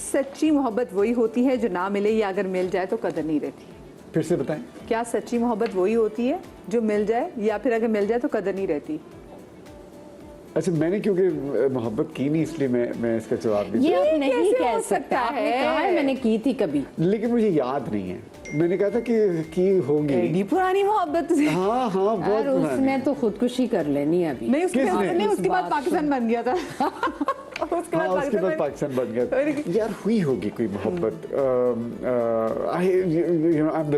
सच्ची मोहब्बत वही होती है जो ना मिले या अगर मिल जाए तो कदर नहीं रहती? फिर से बताएं। क्या सच्ची मोहब्बत वही होती है जो मिल जाए या फिर अगर मिल जाए तो कदर नहीं रहती? अच्छा, मैंने क्योंकि मोहब्बत की नहीं इसलिए मैं इसका जवाब नहीं। ये आप नहीं कैसे कह हो सकते। सकता आपने है? कहा है मैंने की थी कभी। लेकिन मुझे याद नहीं है। मैंने कहा था कि होगी। एडी पुरानी मोहब्बत। हाँ हाँ, बहुत यार पुरानी। उसने तो खुदकुशी कर लेनी अभी। नहीं उसके किसने? बाद नहीं, उसके बाद पाकिस्तान बन गया था। उसके हाँ, उसके बाद बाद पाकिस्तान बन गया। यार हुई होगी कोई मोहब्बत। I'm the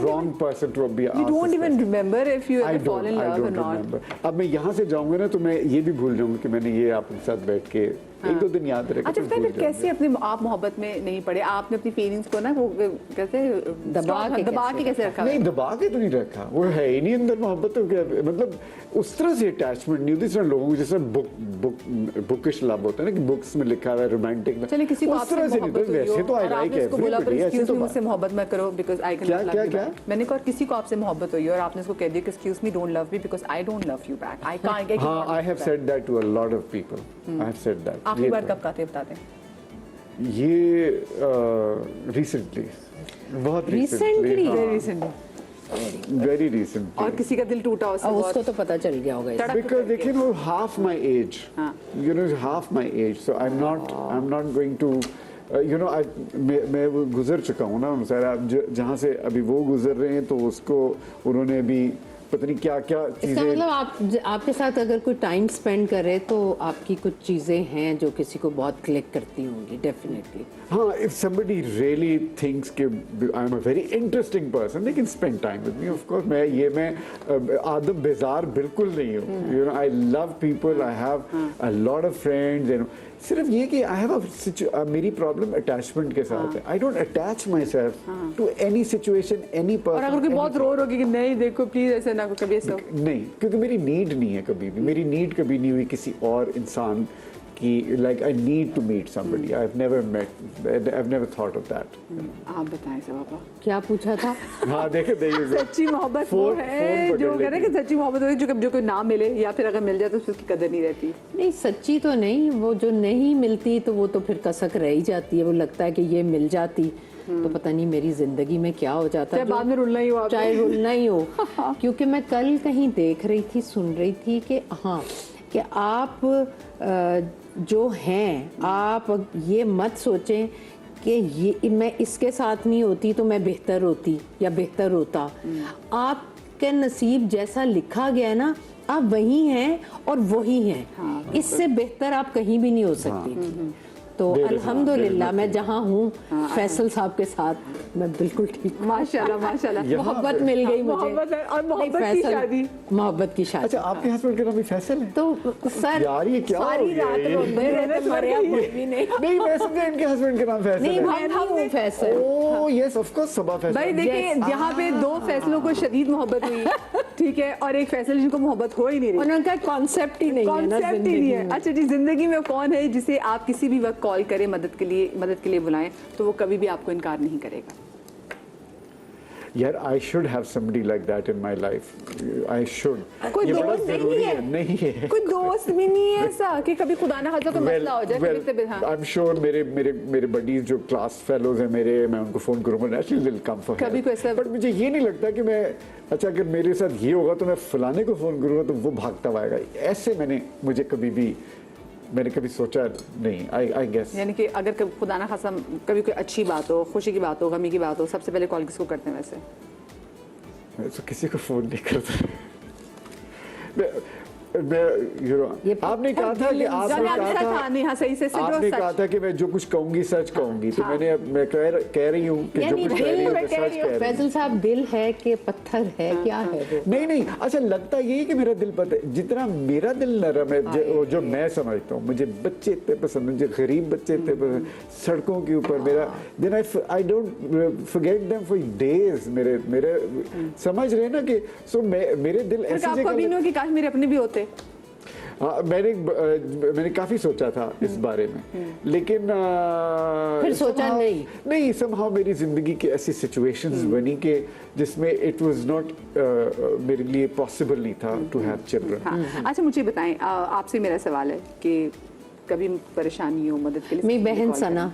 wrong person to be asked. You don't even remember if you I ever fall in don't love or not. remember. अब मैं यहाँ से जाऊंगा ना तो मैं ये भी भूल जाऊंगा कि मैंने ये आपके साथ बैठ के एक दो दिन याद रखा। अच्छा बताइए फिर कैसे अपने आप मोहब्बत में नहीं पड़े? आपने अपनी फीलिंग्स को ना वो कैसे दबा के कैसे रखा? नहीं, दबा के तो नहीं रखा, वो है ही नहीं अंदर मोहब्बत। तो क्या मतलब उस तरह से अटैचमेंट नहीं होती जिस तरह लोगों को, जैसे बुकिश लव होता है ना कि बुक्स में लिखा हुआ है रोमांटिक। चलिए किसी को उस तरह से नहीं, तो वैसे तो I like everybody. Excuse me, मुझसे मोहब्बत मत करो because I can not love you. क्या? मैंने कहा किसी को आपसे मोहब्बत हुई और आपने उसको कह दिया कि excuse me don't love me because I don't love you back. I can't get. हाँ, I have said that to a lot of people. I have said that. आखिरी बार कब कहते बताते? ये रिसेंटली, बहुत Recently? Very recently. और किसी का दिल टूटा उससे अब बहुत? उसको तो पता चल गया होगा। तड़क Because करके। देखिए वो half my age, हाँ. you know, half my age, so I'm not going to, you know, मैं वो गुजर चुका हूँ ना उनसे। अब जहाँ से अभी वो गुजर रहे हैं तो उसको उन्होंने अभी पता नहीं क्या क्या इसका चीजें। मतलब आपके साथ अगर कोई टाइम स्पेंड करे तो आपकी कुछ चीजें हैं जो किसी को बहुत क्लिक करती होंगी डेफिनेटली। हाँ, if somebody really thinks कि I'm a very interesting person, they can spend time with me. Of course, मैं आदम बेजार बिल्कुल नहीं हूँ। You know, I love people. I have a lot of friends. You know, सिर्फ ये कि I have मेरी प्रॉब्लम अटैचमेंट के साथ है। I don't attach myself to any situation, any person. और अगर कोई बहुत रो रहा कि नहीं देखो प्लीज ऐसे ना कभी ऐसा। नहीं, क्योंकि मेरी नीड नहीं है कभी भी। मेरी नीड कभी नहीं हुई किसी और इंसान कि like I need to meet somebody. I've never thought of that. आप बताएं सब पापा। क्या पूछा था? हाँ देखे सच्ची मोहब्बत वो है जो कह रहे हैं कि सच्ची मोहब्बत होती है जो कोई ना मिले या फिर अगर मिल जाए तो उसकी कदर नहीं रहती। नहीं, सच्ची तो नहीं, वो जो नहीं मिलती तो वो तो फिर कसक रह ही जाती है। वो लगता है कि ये मिल जाती तो पता नहीं मेरी जिंदगी में क्या हो जाता। चाहे बाद में रुलना ही हो, चाहे रुलना ही हो। क्योंकि मैं कल कहीं देख रही थी, सुन रही थी कि हाँ कि आप जो हैं, आप ये मत सोचें कि ये मैं इसके साथ नहीं होती तो मैं बेहतर होती या बेहतर होता। आपके नसीब जैसा लिखा गया है ना, आप वही हैं और वही हैं। इससे बेहतर आप कहीं भी नहीं हो सकती। तो अल्हम्दुलिल्लाह मैं जहाँ हूँ फैसल साहब के साथ मैं बिल्कुल ठीक। माशाल्लाह माशाल्लाह। मोहब्बत मिल गई मुझे। मोहब्बत है और मोहब्बत की शादी। मोहब्बत की शादी। अच्छा, आपके हस्बैंड का नाम भी फैसल है? तो सर यार ये क्या हो सारी गया रात ये? रोते रहते मरे आप भी नहीं। नहीं, मैं समझा इनके हस्बैंड का नाम फैसल नहीं, है। मैं नहीं हूँ Faisal. Oh yes, of course, Saba Faisal. भाई देखिए यहाँ पे दो फैसलों को शदीद मोहब्बत हुई, ठीक है, और एक फैसल जिनको मोहब्बत हो ही नहीं रही। उनका कॉन्सेप्ट ही नहीं है ना कॉन्सेप्ट ही नहीं है। जिंदगी में। अच्छा जी, जिंदगी में कौन है जिसे आप किसी भी वक्त कॉल करें मदद के लिए बुलाएं तो वो कभी भी आपको इनकार नहीं करेगा? यार I should have somebody like that in my life. I should. कोई ये बड़ा दोस्त नहीं जरूरी है? नहीं है। कोई दोस्त भी नहीं है ऐसा कि कभी खुदा ना खासा कोई मसला हो जाए? आई एम श्योर मेरे बडीज जो क्लास फेलोज हैं मेरे, मैं उनको फोन करूंगा नेचुरली विल कम फॉर कभी कोई ऐसा। बट मुझे ये नहीं लगता कि मैं, अच्छा अगर मेरे साथ ये होगा तो मैं फलाने को फोन करूंगा तो वो भागता हुआ आएगा। ऐसे मैंने कभी सोचा नहीं। आई गेस यानी कि अगर खुदा ना खासा कभी कोई अच्छी बात हो, खुशी की बात हो, गमी की बात हो, सबसे पहले कॉल किसको करते हैं वैसे? मैं तो किसी को फोन नहीं करता। आपने कहा था कि आपने कहा था कि मैं जो कुछ कहूंगी सच कहूंगी, तो मैं कह रही हूँ कि जो कुछ कह रही हूँ मैं सच कह रही हूँ। फैसल साहब, दिल है कि पत्थर है, क्या है वो? नहीं, अच्छा लगता ये है कि मेरा दिल पता है, जितना मेरा दिल नरम है जो मैं समझता हूँ। मुझे बच्चे इतने पसंद, मुझे गरीब बच्चे इतने पसंद, सड़कों के ऊपर मेरा, then I don't forget them for days. मेरे समझ रहे ना कि सो मेरे दिल ऐसी जगह कि काश मेरे अपने भी होते। हाँ, मैंने काफी सोचा था इस बारे में, लेकिन फिर सोचा नहीं। somehow मेरी जिंदगी की ऐसी सिचुएशंस बनी कि जिसमें इट वाज नॉट मेरे लिए पॉसिबल नहीं था टू हैव चिल्ड्रन। अच्छा मुझे बताएं, आपसे मेरा सवाल है कि कभी परेशानी हो, मदद के लिए मेरी बहन सना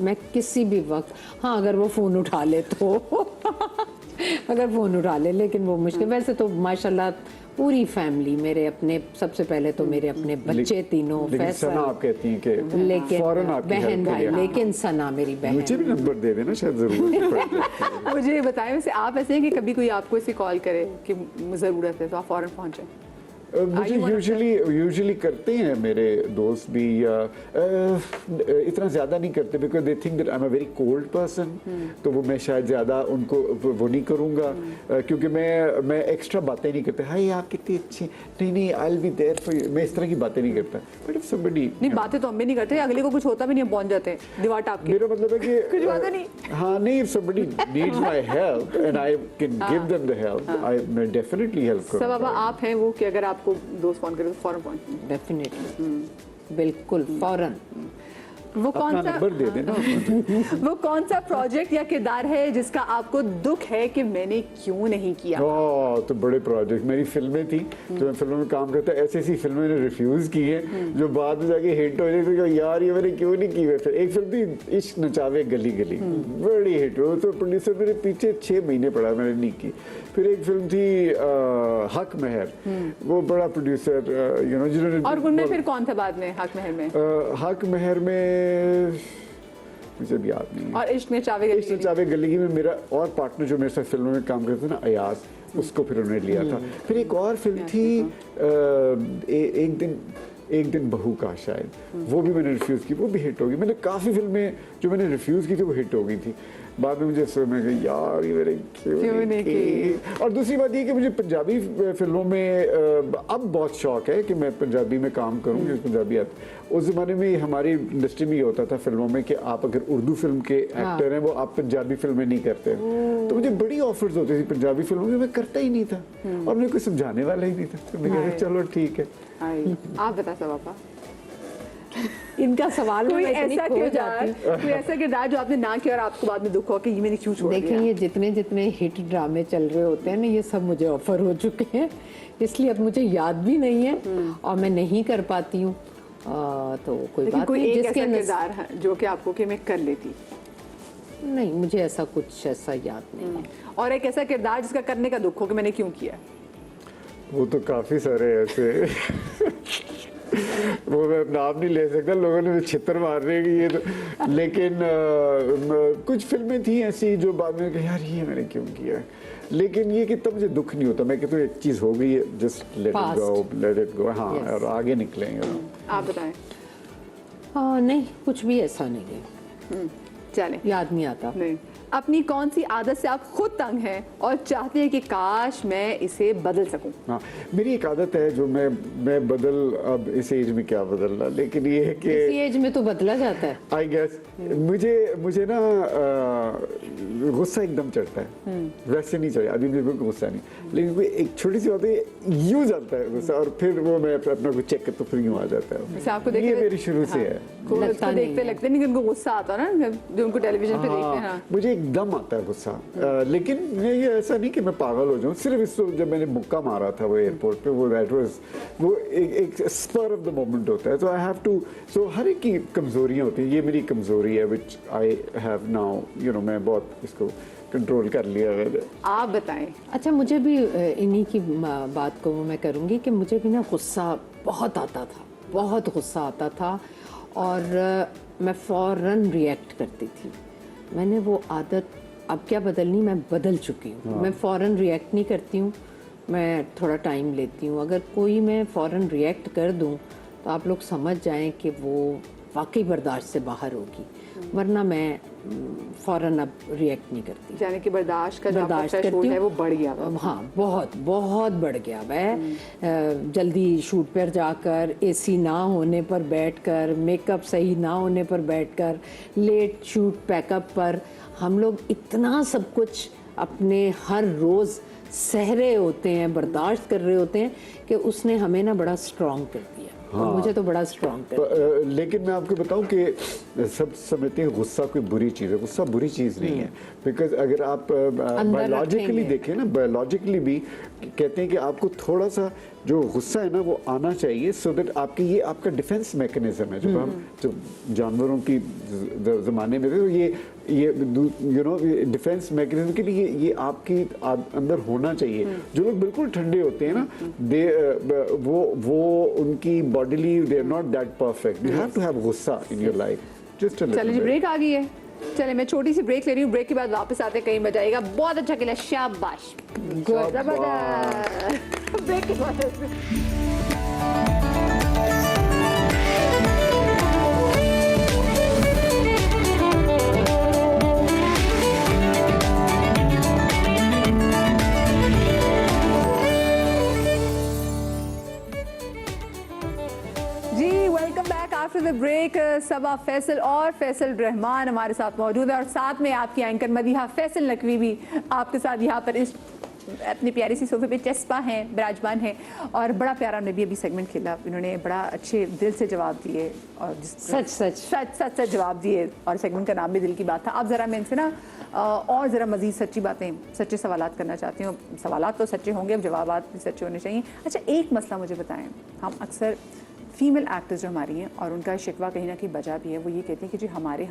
मैं किसी भी वक्त, हाँ अगर वो फ़ोन उठा ले तो अगर फ़ोन उठा ले, लेकिन वो मुश्किल। वैसे तो माशाल्लाह पूरी फैमिली, मेरे अपने, सबसे पहले तो मेरे अपने बच्चे तीनों, लेकिन सना आप कहती हैं कि लेकिन फौरन आपकी बहन help भाई, करिए। लेकिन सना मेरी बहन। मुझे भी नंबर दे देना, शायद जरूरत पड़ जाए। मुझे ये बताएं, वैसे आप ऐसे हैं कि कभी कोई आपको ऐसे कॉल करे कि ज़रूरत है तो आप फ़ौरन पहुँचें? मुझे you one of यूजुअली करते हैं मेरे दोस्त भी, या इतना ज़्यादा नहीं करते, because they think that I am a very cold person, तो वो मैं शायद ज़्यादा उनको वो नहीं करूँगा, क्योंकि मैं एक्स्ट्रा बातें नहीं करता, हाय आप कितनी अच्छी, नहीं I will be there for you, मैं इस तरह की बातें नहीं करता। बट इफ समबडी, नहीं, बातें तो हम भी नहीं करते, अगले को कुछ होता भी नहीं, हम पहुँच जाते हैं दीवार टाप के। मेरा मतलब है कि कुछ बातें नहीं। हाँ नहीं, if somebody needs my help and I can give them the help, मैं डेफिनेटली हेल्प सब करूँगा। बाबा आप हैं वो कि अगर आपको दोस्त फ़ोन करे तो फ़ौरन पहुँचें? डेफिनेटली, बिल्कुल फ़ौरन। वो कौन अपना सा नंबर दे देना। वो कौन सा प्रोजेक्ट या किरदार है जिसका आपको दुख है कि मैंने क्यों नहीं किया? तो बड़े प्रोजेक्ट, मेरी फिल्में थी, तो मैं फिल्मों में काम करता, ऐसी ऐसी फिल्में मैंने रिफ्यूज की है जो बाद में जाके हिट हो जाती है, यार ये मैंने क्यों नहीं की है। फिर एक फिल्म थी इश्क नचावे गली गली, बड़ी हिट हुई, तो प्रोड्यूसर मेरे पीछे 6 महीने पड़ा, मैंने नहीं की। फिर एक फिल्म थी हक महर, वो बड़ा प्रोड्यूसर यू नो जिन्होंने, और उनमें फिर कौन था बाद में हक महर में? हक महर में मुझे भी याद नहीं है। और इश्क में चावे गली इश्क में चावे गली में मेरा और पार्टनर जो मेरे साथ फिल्मों में काम करता था ना, अयाज, उसको फिर उन्होंने लिया था। फिर एक और फिल्म थी एक दिन बहू का, शायद वो भी मैंने रिफ्यूज की, वो भी हिट होगी। मैंने काफ़ी फिल्में जो मैंने रिफ्यूज की थी वो हिट हो गई थी। बाद में मुझे समझ में गया यार ये मैंने क्यों नहीं की। और दूसरी बात ये कि मुझे पंजाबी फिल्मों में अब बहुत शौक है कि मैं पंजाबी में काम करूँ, जिस पंजाबी आती। उस ज़माने में हमारी इंडस्ट्री में ये होता था फिल्मों में कि आप अगर उर्दू फिल्म के एक्टर हैं, वो आप पंजाबी फिल्में नहीं करते। तो मुझे बड़ी ऑफर्स होती थी पंजाबी फिल्मों में, मैं करता ही नहीं था और मुझे कोई समझाने वाला ही नहीं था। तो मैं कहता चलो ठीक है। आप बता सब पापा, इनका सवाल कोई मैं इतनी ऐसा खो जाती हूँ। कोई ऐसा किरदार जो आपने ना किया और आपको बाद में दुख हो कि ये मैंने क्यों छोड़ देखिए, दिया? ये जितने जितने हिट ड्रामे चल रहे होते हैं ना, ये सब मुझे ऑफर हो चुके हैं, इसलिए अब मुझे याद भी नहीं है और मैं नहीं कर पाती हूँ। तो कोई लेकिन बात कोई नहीं, एक जिसके ऐसा किरदार है जो कि आपको कि मैं कर लेती, नहीं, मुझे ऐसा कुछ ऐसा याद नहीं है। और एक ऐसा किरदार जिसका करने का दुख हो कि मैंने क्यों किया? वो तो काफ़ी सारे ऐसे वो मैं नाम नहीं ले सकता, लोगों ने छितर मार रहे हैं कि ये तो, लेकिन कुछ फिल्में थी ऐसी जो बाद में यार ये मैंने क्यों किया। लेकिन ये कि तब मुझे दुख नहीं होता, मैं कहता हूँ एक चीज़ हो गई है, जस्ट लेट इट गो। हाँ Yes. और आगे निकलेंगे। आप बताएं। नहीं, कुछ भी ऐसा नहीं है, चलें, याद नहीं आता। नहीं। अपनी कौन सी आदत से आप खुद तंग हैं और चाहते हैं कि काश मैं इसे बदल सकूं? हाँ, मेरी एक आदत है जो मैं बदल, अब इस एज में क्या बदलना, लेकिन ये है कि इसी एज में तो बदला जाता है। आई गेस मुझे ना गुस्सा एकदम चढ़ता है, वैसे नहीं चढ़ा अभी मुझे गुस्सा नहीं, लेकिन कोई एक छोटी सी बात है यूं जाता है गुस्सा, और फिर वो मैं अपना को चेक करता हूँ, फिर यूं आ जाता वैसे आपको है। देखते ये मेरी शुरू से है। लगता नहीं है। लगते नहीं कि उनको गुस्सा आता ना, जो उनको टेलीविजन पे देखते हैं। हाँ। मुझे एकदम आता है गुस्सा, लेकिन ये ऐसा नहीं कि मैं पागल हो जाऊं, सिर्फ इसको जब मैंने मुक्का मारा था वो एयरपोर्ट पे, वो एक स्पर ऑफ द मोमेंट होता है, तो आई हैव टू, सो हर एक की कमजोरियां होती हैं, ये मेरी कमजोरी है which I have now, you know, मैं बहुत इसको कंट्रोल कर लिया है। आप बताएं। अच्छा, मुझे भी इन्हीं की बात को मैं करूँगी कि मुझे भी ना गुस्सा बहुत आता था, बहुत गुस्सा आता था और मैं फ़ौरन रिएक्ट करती थी। मैंने वो आदत अब क्या बदलनी, मैं बदल चुकी हूँ। मैं फ़ौरन रिएक्ट नहीं करती हूँ, मैं थोड़ा टाइम लेती हूँ। अगर कोई मैं फ़ौरन रिएक्ट कर दूँ तो आप लोग समझ जाएं कि वो वाकई बर्दाश्त से बाहर होगी, वरना मैं फ़ौरन अब रिएक्ट नहीं करती। यानी कि बर्दाश्त का जो आपका बर्दाश्त threshold करती है हूँ। वो बढ़ गया है। हाँ, बहुत बहुत बढ़ गया है। जल्दी शूट पर जाकर, एसी ना होने पर बैठकर, मेकअप सही ना होने पर बैठकर, लेट शूट पैकअप पर, हम लोग इतना सब कुछ अपने हर रोज़ सह रहे होते हैं, बर्दाश्त कर रहे होते हैं कि उसने हमें ना बड़ा स्ट्रॉन्ग कर दिया। मुझे तो बड़ा स्ट्रॉन्ग है। लेकिन मैं आपको बताऊं कि सब समझते हैं गुस्सा कोई बुरी चीज़ है। गुस्सा बुरी चीज़ नहीं है, बिकॉज अगर आप बायोलॉजिकली देखें ना, बायोलॉजिकली भी कहते हैं कि आपको थोड़ा सा जो गुस्सा है ना वो आना चाहिए, सो दैट आपकी ये आपका डिफेंस मैकेनिज्म है। जब हम जो जानवरों की ज़माने में थे तो ये यू नो डिफेंस मैकेनिज्म के लिए ये आपकी अंदर होना चाहिए। जो लोग बिल्कुल ठंडे होते हैं ना, दे वो उनकी bodily they are not that perfect. You have to have गुस्सा in your life. Just a चलिए जी, ब्रेक आ गई है। चले मैं छोटी सी ब्रेक ले रही हूँ, ब्रेक के बाद वापस आते कहीं मजा आएगा। बहुत अच्छा खेला, शाबाश, गुड, जबरदस्त। ब्रेक के बाद जी, welcome back after the break. Saba Faisal और फैसल रहमान हमारे साथ मौजूद है और साथ में आपकी एंकर मदीहा फैसल नकवी भी आपके साथ यहाँ पर इस अपनी प्यारी सी सोफे पे चस्पा हैं, विराजमान हैं। और बड़ा प्यारा उन्होंने भी अभी सेगमेंट खेला, इन्होंने बड़ा अच्छे दिल से जवाब दिए और सच जवाब दिए, और सेगमेंट का नाम भी दिल की बात था। अब ज़रा मैं इनसे ना और ज़रा मज़ीद सच्ची बातें, सच्चे सवालात करना चाहती हूँ। सवालात तो सच्चे होंगे, अब जवाबात भी सच्चे होने चाहिए। अच्छा, एक मसला मुझे बताएं, हम अक्सर फीमेल एक्टर्स जो हमारी हैं और उनका शिकवा कहीं ना कहीं बजा भी है, वो ये कहते हैं कि जी हमारे यहाँ